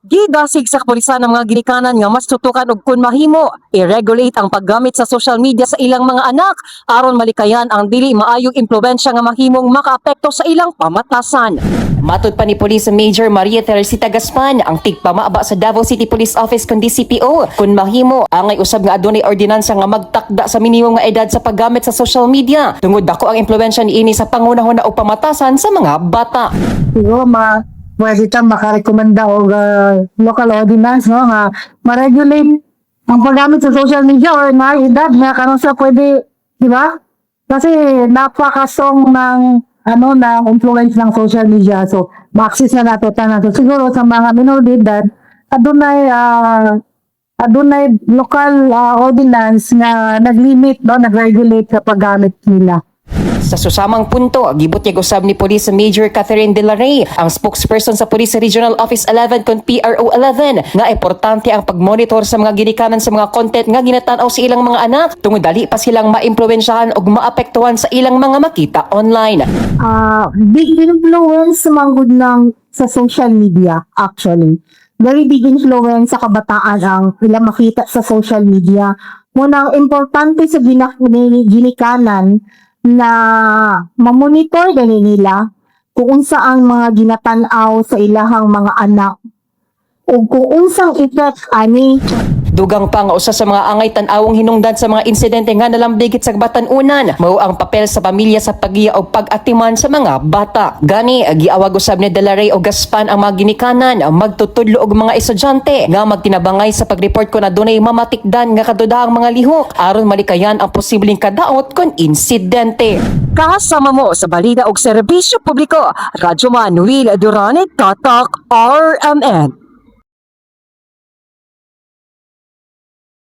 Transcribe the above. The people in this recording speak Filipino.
Gidasig sa kapulisan ng mga ginikanan nga mas tutukan og kun mahimo i-regulate ang paggamit sa social media sa ilang mga anak aron malikayan ang dili maayong impluwensya nga mahimong makaapekto sa ilang pamatasan. Matod pa ni Police Major Maria Teresita Gaspan, ang tigpamaaba sa Davao City Police Office kundi CPO, kun mahimo angay usab nga adunay ordinansa nga magtakda sa minimum nga edad sa paggamit sa social media tungod dako ang impluwensya niini sa pangunahon na o pamatasan sa mga bata. Siguro pwede tayong makarekomenda o local ordinance no, nga ma-regulate ang paggamit sa social media or na edad na karon sa pwede, di ba? Kasi napakasong ng ng influence ng social media. So, ma-access na nato tanan. So, siguro sa mga minor de edad, adunay local ordinance nga nag-limit, no, nag-regulate sa paggamit nila. Sa susamang punto, gibot niya usab ni Police Major Catherine De La Rey, ang spokesperson sa Police Regional Office 11 kon PRO 11, nga importante ang pagmonitor sa mga ginikanan sa mga content nga ginatan-aw sa ilang mga anak tungod dali pa silang maimpluwensyahan og maapektuhan sa ilang mga makita online. Big influence manggod ng sa social media actually. Very big influence sa kabataan ang ilang makita sa social media. Munang importante sa ginikanan na mamonitor gani nila kung unsa ang mga ginatan-aw sa ilahang mga anak o kung unsang effect ani. Dugang pa nga usa sa mga angay tan-awong hinungdan sa mga insidente nga nalambigit sa batan-unan mao ang papel sa pamilya sa paggiya o pag-atiman sa mga bata. Gani giawag usab ni De La Rey o Gaspan ang mga ginikanan magtutudlo og mga estudyante nga magtinabangay sa pag-report kung adunay mamatikdan nga kadudahang mga lihok aron malikayan ang posibleng kadaot kon insidente. Kasama mo sa balita og serbisyo publiko, Radyo Manuel Durane, Tatak, RMN.